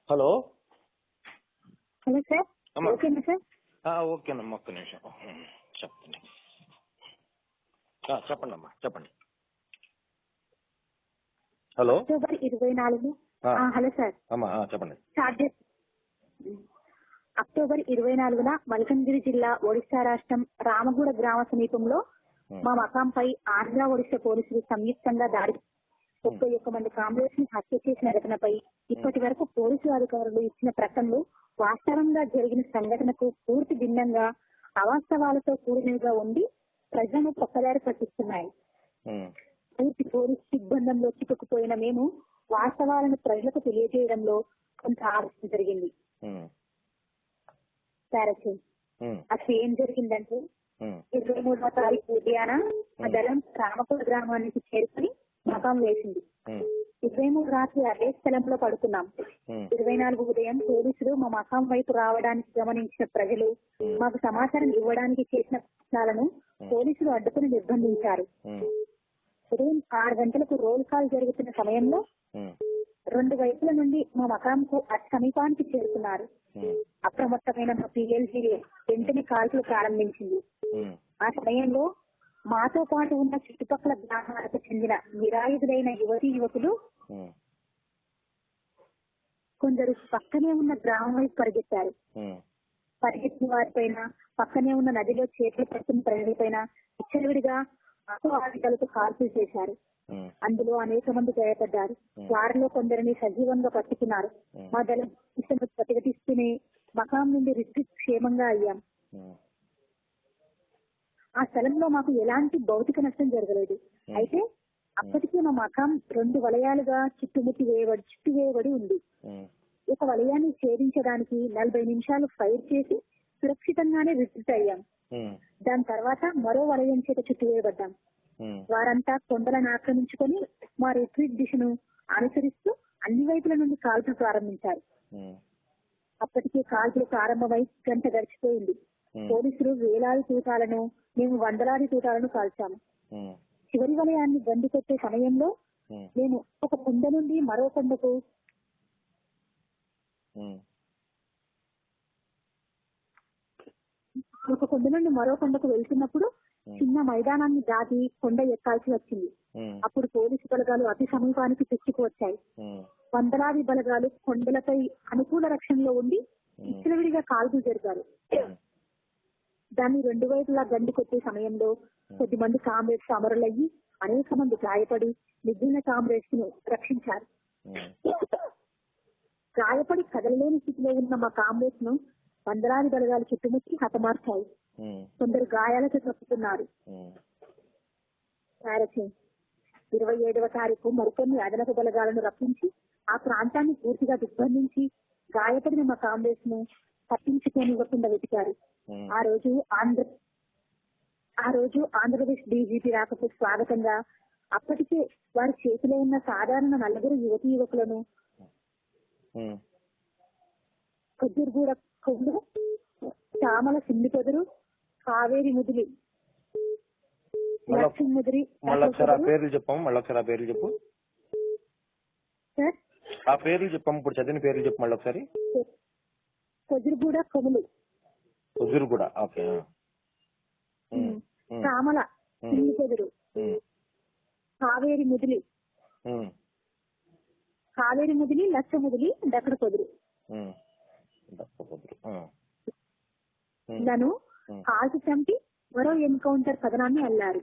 Hello hello sir. ఓకేనా sir? ఓకేనమ్మా, ఒక్క నిమిషం చెప్పండి. చెప్పండి అమ్మా, చెప్పండి. Hello, October 24. Hello sir. అమ్మా చెప్పండి. అక్టోబర్ 24న మల్కంగిరి జిల్లా, ఒడిశా రాష్ట్రం రామగూడ గ్రామ సమీపంలో మా మకాంపై ఆంధ్ర ఒడిశా పోలీసులు సంయుక్తంగా దాడి 31 మంది కాంగ్రెస్ ని హత్య చేసిన ఘటనపై ఇప్పటి వరకు పోలీసు అధికారులు ఇచ్చిన ప్రకటనలు వాస్తవంగా జరిగిన సంఘటనకు పూర్తి భిన్నంగా అవాస్తవాలతో కూడినవిగా ఉండి ప్రజలను పక్కదారి పట్టిస్తున్నాయి. పూర్తి పోలీసు సిబ్బందంలో చిక్కుకుపోయిన మేము వాస్తవాలను ప్రజలకు తెలియజేయడంలో కొంత ఆలస్యం జరిగింది. అసలు ఏం జరిగిందంటే 23వ తారీఖు ఉదయాన మా దళం రామపూర్ గ్రామానికి చేరుకుని మకాం వేసింది. 23 రాత్రి అదే స్థలంలో పడుకున్నాం. 24 ఉదయం పోలీసులు మా మకాం వైపు రావడానికి గమనించిన ప్రజలు మాకు సమాచారం ఇవ్వడానికి చేసిన ప్రయత్నాలను పోలీసులు అడ్డుకుని నిర్బంధించారు. ఉదయం 6 గంటలకు రోల్ కాల్ జరుగుతున్న సమయంలో 2 వైపుల నుండి మా మకాంకు అతి సమీపానికి చేరుకున్నారు. అప్రమత్తమైన మా పిఎల్జీ వెంటనే కాల్పులు ప్రారంభించింది. ఆ సమయంలో మాతో పాటు ఉన్న చుట్టుపక్కల గ్రామాలకు చెందిన నిరాయుధులైన యువతీ యువకులు కొందరు పక్కనే ఉన్న గ్రామం వైపు పరిగెత్తారు. పరిగెత్తిన వారిపైన, పక్కనే ఉన్న నదిలో చేతులు పడుతున్న ప్రజలపైన విచ్చలవిడిగా ఆయుధాలతో కాల్పులు చేశారు. అందులో అనేక మంది గాయపడ్డారు. వారిలో కొందరిని సజీవంగా పట్టుకున్నారు. మా దళం ప్రతిఘటిస్తూనే మకాం నుండి రిట్రీట్ క్షేమంగా అయ్యాం. ఆ స్థలంలో మాకు ఎలాంటి భౌతిక నష్టం జరగలేదు. అయితే అప్పటికే మా మకాం 2 వలయాలుగా చుట్టువేయబడి ఉంది. ఒక వలయాన్ని ఛేదించడానికి 40 నిమిషాలు ఫైర్ చేసి సురక్షితంగానే రిట్రీట్ అయ్యాం. దాని తర్వాత మరో వలయం చేత చుట్టువేయబడ్డాం. వారంతా కొండలను ఆక్రమించుకొని మా రిట్రీట్ దిశను అనుసరిస్తూ అన్ని వైపుల నుండి కాల్పులు ప్రారంభించారు. అప్పటికే కాల్పులు ప్రారంభమై గంట గడిచిపోయింది. పోలీసులు వేలాది తూటాలను, మేము వందలాది తూటాలను కాల్చాము. చివరి వలయాన్ని గండి కొట్టే సమయంలో మేము ఒక కొండ నుండి మరో కొండకు వెళ్తున్నప్పుడు చిన్న మైదానాన్ని దాటి కొండ ఎక్కాల్సి వచ్చింది. అప్పుడు పోలీసు బలగాలు అతి సమీపానికి తెచ్చుకువచ్చాయి. వందలాది బలగాలు కొండలపై అనుకూల రక్షణలో ఉండి విచ్చలవిడిగా కాల్పులు జరిపారు. దాన్ని 2 వైపులా గండి కొట్టే సమయంలో కొద్ది మంది కామ్రేడ్స్ అమరులయ్యి అనేక మంది గాయపడి మిగిలిన కామ్రేడ్స్ ను రక్షించారు. గాయపడి కదలలేని స్థితిలో ఉన్న మా కామ్రేడ్స్ ను వందలాది బలగాలు చుట్టుముట్టి హతమార్చాయి. కొందరు గాయాలతో తప్పుతున్నారు. 27వ తారీఖు మరికొన్ని అదనపు బలగాలను రప్పించి ఆ ప్రాంతాన్ని పూర్తిగా దిగ్బంధించి గాయపడిన మా కామ్రేడ్స్ ను తప్పించుకోనివ్వకుండా వెతికారు. ఆ రోజు ఆంధ్రప్రదేశ్ డీజీపీ రాకకు స్వాగతంగా అప్పటికే వారి చేతిలో ఉన్న సాధారణ 4 యువతీ యువకులను కొద్దిగూడ కొండ, చామల సిన్ని పొదరు, కావేరి ముదిలి, లక్ష్మీ ముదిరి. పేర్లు చెప్పాము, మళ్ళొకసారి ఆ పేర్లు చెప్పు సార్. ఆ పేర్లు చెప్పాము, ఇప్పుడు చదివిన పేర్లు చెప్పు మళ్ళీ ఒకసారి. కొద్దిగూడ కొములు, కొద్దిగూడ, ఓకే. చామల సిన్ని పొదరు, కావేరి ముదిలి, లక్ష ముదిలి, దక్కడ పొదరు. నన్ను కాల్చి చంపి మరో ఎన్కౌంటర్ కథనాన్ని అల్లారు.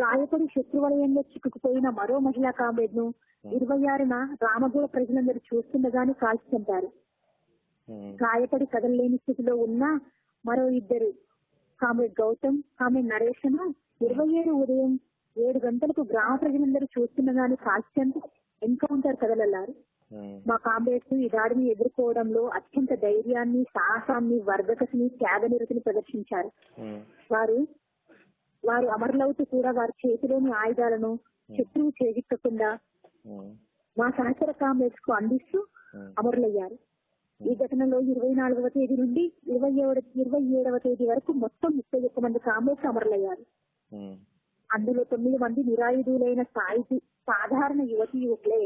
గాయపడి శత్రువలయంలో చిక్కుకుపోయిన మరో మహిళా కామ్రేడ్ ను 26న రామగూడ ప్రజలందరూ చూస్తుండగానే కాల్చి చంపారు. గాయపడి కదలలేని స్థితిలో ఉన్న మరో 2 కామ్రేడ్ గౌతమ్, కామ్రేడ్ నరేష్ ను 27 ఉదయం 7 గంటలకు గ్రామ ప్రజలందరూ చూస్తుండగానే కాల్చి చంపి ఎన్కౌంటర్ కథలల్లారు. మా కామ్రేడ్స్ ఈ దాడిని ఎదుర్కోవడంలో అత్యంత ధైర్యాన్ని, సాహసాన్ని, వర్గకసిని, త్యాగనిరతిని ప్రదర్శించారు. వారు అమరులవుతూ కూడా వారి చేతిలోని ఆయుధాలను శత్రువు చేజిక్కకుండా మా సహచర కామ్రేడ్స్ కు అందిస్తూ అమరులయ్యారు. ఈ ఘటనలో 24వ తేదీ నుండి 27వ తేదీ వరకు మొత్తం 31 మంది కామ్రేడ్స్ అమరులయ్యారు. అందులో 9 మంది నిరాయుధులైన సాధారణ యువతీ యువకులే.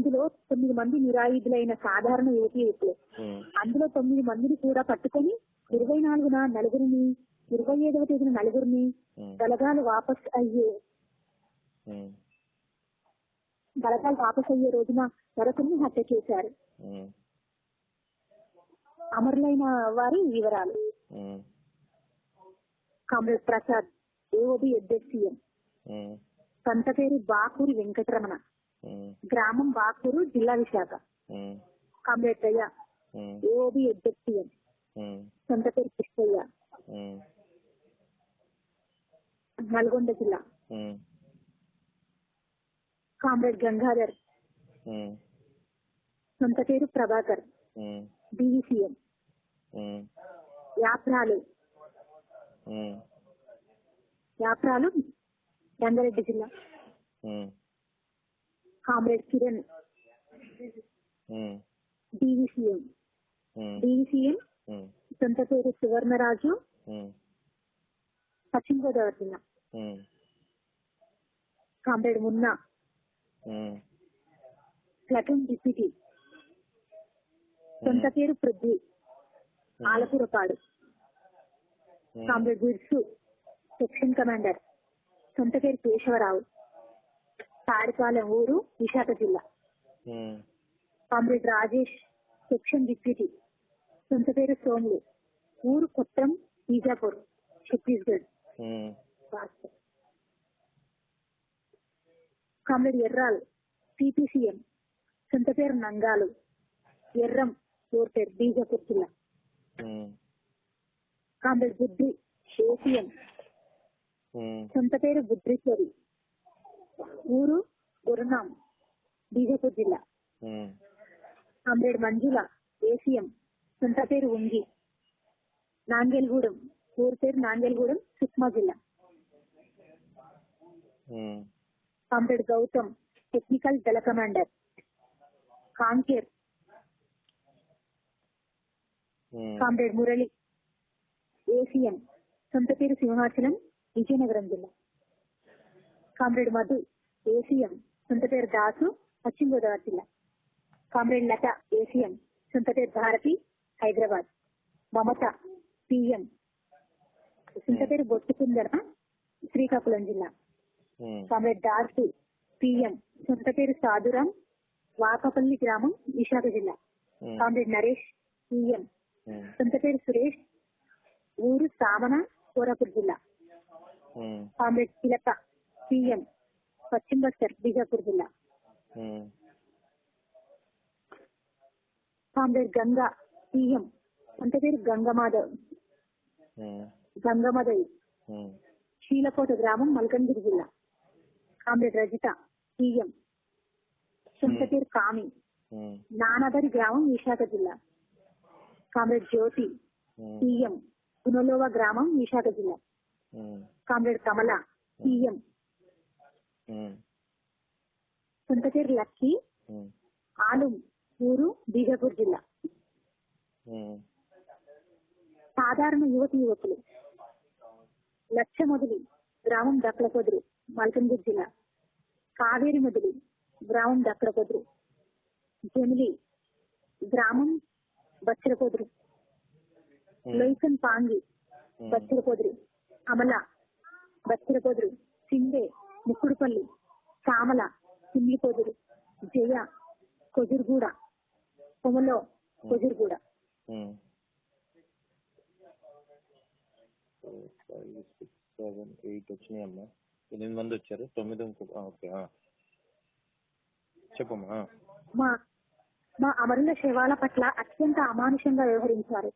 అందులో 9 మంది నిరాయుధులైన సాధారణ యువకులు. అందులో 9 మందిని కూడా పట్టుకొని 24న నలుగురిని, 27వ తేదీన నలుగురిని బలగాలు వాపస్ అయ్యే రోజున మరొకరిని హత్య చేశారు. అమరులైన వారి వివరాలు: కామ్రేడ్ ప్రసాద్, ఏఓబి ఎడ్ఎస్సీఎం, సొంత పేరు బాకూరి వెంకటరమణ, గ్రామం బాకూరు, జిల్లా విశాఖ. కామ్రేడ్ దయ, ఏఓబి ఎడ్ఎస్సీఎం, సొంత పేరు కృష్ణయ్య, నల్గొండ జిల్లా. కామ్రేడ్ గంగాధర్, సొంత పేరు ప్రభాకర్, డివిసిఎం. యాప్రాలు రంగారెడ్డి జిల్లా. కామ్రేడ్ కిరణ్, డివిసిఎం, సొంత పేరు సువర్ణరాజు, పశ్చిమ గోదావరి జిల్లా. కామ్రేడ్ మున్నా, ప్లటూన్ డిప్యూటీ, సొంత పేరు పృథ్వీ, ఆలపురపాడు. కామ్రేడ్ బిర్సు, సెక్షన్ కమాండర్, సొంత పేరు కేశవరావు, తాడిపాలెం ఊరు, విశాఖ జిల్లా. కామ్రేడ్ రాజేష్, సెక్షన్ డిప్యూటీ, సొంత పేరు సోములు, ఊరు కొత్తం, బీజాపూర్, ఛత్తీస్గఢ్. కామ్రేడ్ ఎర్రాల్, టిపిసిఎం, సొంత పేరు నంగాలు, ఎర్రం, ఓర్పేర్, బీజాపూర్ జిల్లా. కామ్రేడ్ బుద్ధి, ఏసీఎం, సొంత పేరు బుద్ధిశ్వరి, ఊరు గురునాం, బీజాపూర్ జిల్లా. కామ్రేడ్ మంజుల, ఏసీఎం, సొంత పేరు ఉంగి, నాంగల్గూడెం, ఊరు పేరు నాంగల్గూడెం, సుక్మా జిల్లా. కామ్రేడ్ గౌతమ్, టెక్నికల్ దళ commander, Kanker. Comrade Murali, ACM, సొంత పేరు సింహాచలం, విజయనగరం జిల్లా. కామ్రేడ్ మధు, ఏసీఎం, సొంత పేరు దాసు, పశ్చిమ గోదావరి జిల్లా. కామ్రేడ్ లత, ఏసీఎం, సొంత పేరు భారతి, హైదరాబాద్. మమత, పిఎం, సొంత పేరు బొట్టుకుందర, శ్రీకాకుళం జిల్లా. కామ్రేడ్ దాసు, పిఎం, సొంత పేరు సాధురాం, వాకపల్లి గ్రామం, విశాఖ జిల్లా. కామ్రేడ్ నరేష్, పిఎం, సొంత పేరు సురేష్, ఊరు సామన, కోరాపూర్ జిల్లా. కామ్రేడ్ తిలక, పిఎం, పశ్చిమ బస్తర్, బీజాపూర్ జిల్లా. కామ్రేడ్ గంగా, పిఎం, సొంత పేరు గంగమాధవి, శీలకోట గ్రామం, మల్కంగిరి జిల్లా. కామ్రేడ్ రజిత, పిఎం, సొంత పేరు కామి, నానాదరి గ్రామం, విశాఖ జిల్లా. కామ్రేడ్ జ్యోతి, పిఎం, గునలోవా గ్రామం, విశాఖ జిల్లా. కామ్రేడ్ కమల, పిఎం, సొంత పేరు లక్కీ, ఆలుం, ఊరు బీజాపూర్ జిల్లా. సాధారణ యువకులు: లక్ష మొదలి, గ్రామం దక్కలకొదురు, మల్కంగిరి జిల్లా. కావేరి మొదలి, గ్రామం దక్కలకొదురు. జమిలి, గ్రామం బచ్చలకొదురు. లొయిసన్ పాంగి, బచ్చలకొదురు. అమల, బచ్చలకొదురు. సిండే, ముక్కుడుపల్లి. కామల, సింగికొదురు. జయ, కొజుర్గూడ. కొమలో, కొజుర్గూడ. 5, 6, 7, 8 వచ్చినాయమ్మా. 8 మంది వచ్చారు. 9 ఓకే. చెప్పమ్మా. మా అమరుల శవాల పట్ల అత్యంత అమానుషంగా వ్యవహరించారు.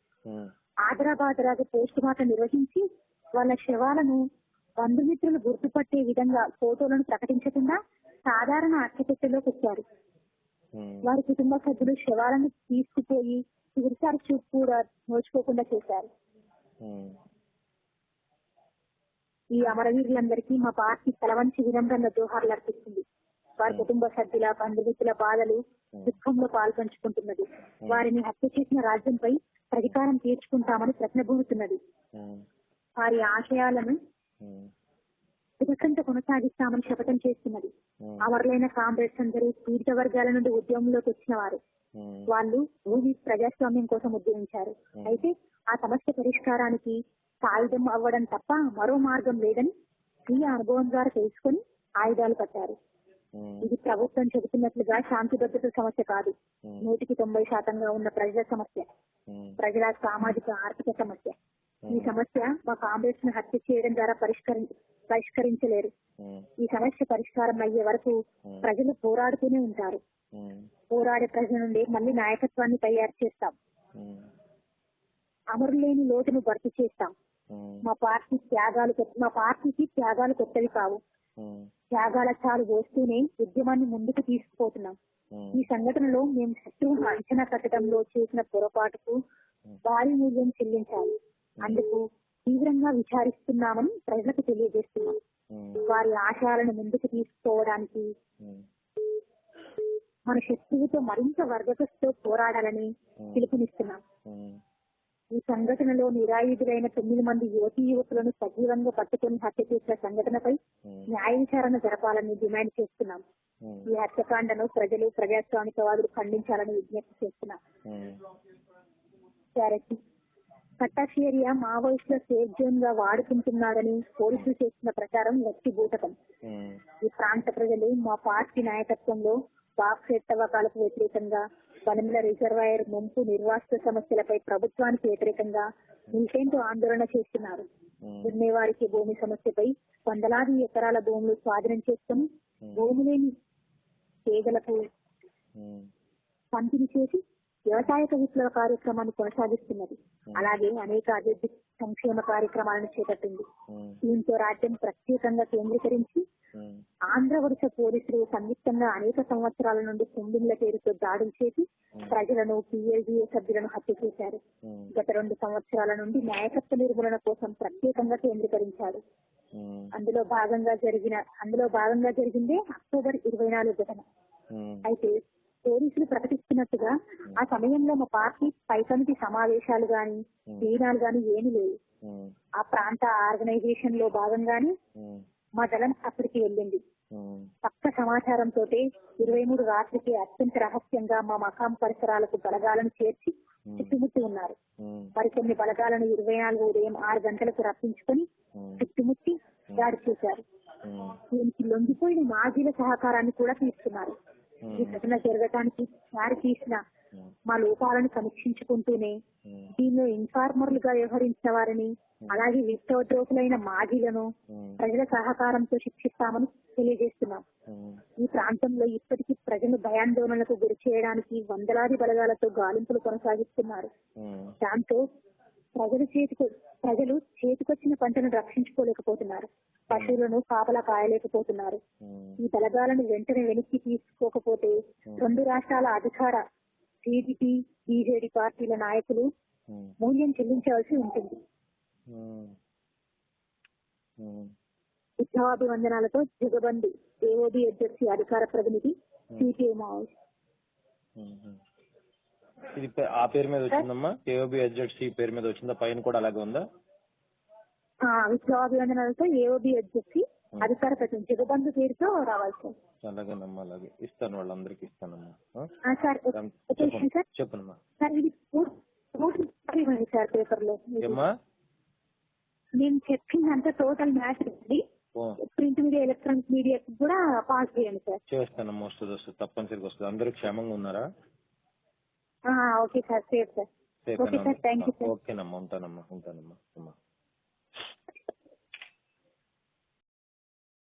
ఆదరాబాదరాగా పోస్ట్ మార్టం నిర్వహించి వాళ్ళ శవాలను బంధుమిత్రులు గుర్తుపట్టే విధంగా ఫోటోలను ప్రకటించకుండా సాధారణ అట్టపెట్టెలో పెట్టారు. వారి కుటుంబ సభ్యులు శవాలను తీసుకుపోయి చివరిసారి చూపు కూడా నోచుకోకుండా చేశారు. ఈ అమరవీరులందరికీ మా పార్టీ తలవంచి వినమ్రంగా జోహార్లు అర్పిస్తుంది. వారి కుటుంబ సభ్యుల, బంధుమిత్రుల బాధలు, దుఃఖంలో పాల్పంచుకుంటున్నది. వారిని హత్య చేసిన రాజ్యంపై ప్రతీకారం తీర్చుకుంటామని ప్రతినబూతున్నది. వారి ఆశయాలను ఉత్కంఠ కొనసాగిస్తామని శపథం చేస్తున్నది. అమరులైన కామ్రేడ్స్ అందరూ పీడిత వర్గాల నుండి ఉద్యమంలోకి వచ్చిన వారు. వాళ్ళు భూమి ప్రజాస్వామ్యం కోసం ఉద్యమించారు. అయితే ఆ సమస్య పరిష్కారానికి సాయుధం అవ్వడం తప్ప మరో మార్గం లేదని స్వీయ అనుభవం ద్వారా తెలుసుకుని ఆయుధాలు పట్టారు. ఇది ప్రభుత్వం చెబుతున్నట్లుగా శాంతి భద్రత సమస్య కాదు. 190% ఉన్న ప్రజల సమస్య, ప్రజల సామాజిక ఆర్థిక సమస్య. ఈ సమస్య మా కాంగ్రెస్ ను హత్య చేయడం ద్వారా పరిష్కరించలేరు. ఈ సమస్య పరిష్కారం అయ్యే వరకు ప్రజలు పోరాడుతూనే ఉంటారు. పోరాడే ప్రజల నుండి మళ్ళీ నాయకత్వాన్ని తయారు చేస్తాం. అమరు లేని లోటును భర్తీ చేస్తాం. మా పార్టీకి త్యాగాలు కొత్తవి కావు. త్యాగాల చాలు వస్తూనే ఉద్యమాన్ని ముందుకు తీసుకుపోతున్నాం. ఈ సంఘటనలో మేము శత్రువును అంచనా కట్టడంలో చేసిన పొరపాటుకు భారీ మూల్యం చెల్లించాలి. అందుకు తీవ్రంగా విచారిస్తున్నామని ప్రజలకు తెలియజేస్తున్నాం. వారి ఆశయాలను ముందుకు తీసుకోవడానికి మన శత్రువుతో మరింత వర్గకస్తో పోరాడాలని పిలుపునిస్తున్నాం. ఈ సంఘటనలో నిరాయుధులైన 9 మంది యువతులను సజీవంగా పట్టుకుని హత్య చేసిన సంఘటనపై న్యాయ విచారణ జరపాలని డిమాండ్ చేస్తున్నాం. ఈ హత్యకాండను ప్రజలు, ప్రజాస్వామికవాదులు ఖండించాలని విజ్ఞప్తి చేస్తున్నాం. కట్టాఫ్ ఏరియా మావోయిస్టుల సేఫ్ జోన్ గా వాడుకుంటున్నారని పోలీసులు చేస్తున్న ప్రచారం వ్యక్తి బూటకం. ఈ ప్రాంత ప్రజలు మా పార్టీ నాయకత్వంలో బాక్సైట్ తవ్వకాలకు వ్యతిరేకంగా, వనముల రిజర్వాయర్ ముంపు నిర్వాసిత సమస్యలపై ప్రభుత్వానికి వ్యతిరేకంగా మిలిటెంట్ ఆందోళన చేస్తున్నారు. దున్నేవారికి భూమి సమస్యపై వందలాది ఎకరాల భూములు స్వాధీనం చేసుకుని భూమి లేని పేదలకు పంపిణీ చేసి వ్యవసాయక విప్లవ కార్యక్రమాన్ని కొనసాగిస్తున్నది. అలాగే అనేక అభివృద్ధి సంక్షేమ కార్యక్రమాలను చేపట్టింది. దీంతో రాజ్యం ప్రత్యేకంగా కేంద్రీకరించి ఆంధ్ర వరుస పోలీసులు సంయుక్తంగా అనేక సంవత్సరాల నుండి కుండింగ్ల పేరుతో దాడులు చేసి ప్రజలను, పిఎల్జీఏ సభ్యులను హత్య చేశారు. గత 2 సంవత్సరాల నుండి నాయకత్వ నిర్మూలన కోసం ప్రత్యేకంగా కేంద్రీకరించారు. అందులో భాగంగా జరిగిందే అక్టోబర్ 24 ఘటన. అయితే పోలీసులు ప్రకటిస్తున్నట్టుగా ఆ సమయంలో మా పార్టీ పై కమిటీ సమావేశాలు గాని, దీనాలు గాని ఏమీ లేవు. ఆ ప్రాంత ఆర్గనైజేషన్ లో భాగంగానే మా దళం అక్కడికి వెళ్ళింది. పక్క సమాచారంతో 23 రాత్రికి అత్యంత రహస్యంగా మా మకాం పరిసరాలకు బలగాలను చేర్చి చుట్టుముట్టి ఉన్నారు. మరికొన్ని బలగాలను 24 ఉదయం 6 గంటలకు రప్పించుకొని చుట్టుముట్టి దాడి చేశారు. దీనికి లొంగిపోయిన మాజీల సహకారాన్ని కూడా తీసుకున్నారు. ఈ ఘటన జరగటానికి దారి తీసిన మా లోపాలను సమీక్షించుకుంటూనే దీనిలో ఇన్ఫార్మర్లుగా వ్యవహరించిన వారిని, అలాగే విప్లవోద్యోగులైన మాజీలను ప్రజల సహకారంతో శిక్షిస్తామని తెలియజేస్తున్నాం. ఈ ప్రాంతంలో ఇప్పటికీ ప్రజలు భయాందోళనలకు గురి చేయడానికి వందలాది బలగాలతో గాలింపులు కొనసాగిస్తున్నారు. దాంతో ప్రజలు చేతికొచ్చిన పంటను రక్షించుకోలేకపోతున్నారు. పశువులను కాపలా కాయలేకపోతున్నారు. ఈ బలగాలను వెంటనే వెనక్కి తీసుకోకపోతే 2 రాష్ట్రాల అధికార టీడీపీ, బీజేడీ పార్టీల నాయకులు మూల్యం చెల్లించవలసి ఉంటుంది. ఉత్సవాభివందనాలతో జగబంధు ఏఓబీ అధ్యక్షి అధికార ప్రతినిధి సిపిఐ మావోయిస్ట్. ఇది ఆ పేరు మీద వచ్చిందమ్మా, ఏఓబీ అధ్యక్షి పేరు మీద వచ్చిందా? పైన కూడా అలాగే ఉందా? విప్లవాభివందనాలతో ఏఓబీ అధ్యక్షి అధికార ప్రతినిధి జగబంధు పేరుతో రావాలి సార్. అలాగేనమ్మా, అలాగే ఇస్తాను, వాళ్ళందరికీ ఇస్తానమ్మా. సార్ చెప్పనమ్మా. సార్ ఇది ఇవ్వండి సార్ పేపర్ లో. నేను చెప్పిందంతా టోటల్ మ్యాచ్ అండి. ప్రింట్ మీడియా, ఎలక్ట్రానిక్ మీడియా కూడా పాస్ చేయండి సార్. చేస్తానమ్మా, వస్తుంది, తప్పనిసరిగా వస్తుంది. అందరూ క్షేమంగా ఉన్నారా? Okay sir, safe sir. Okay sir, thank you sir. ఓకేనమ్మా, ఉంటానమ్మా.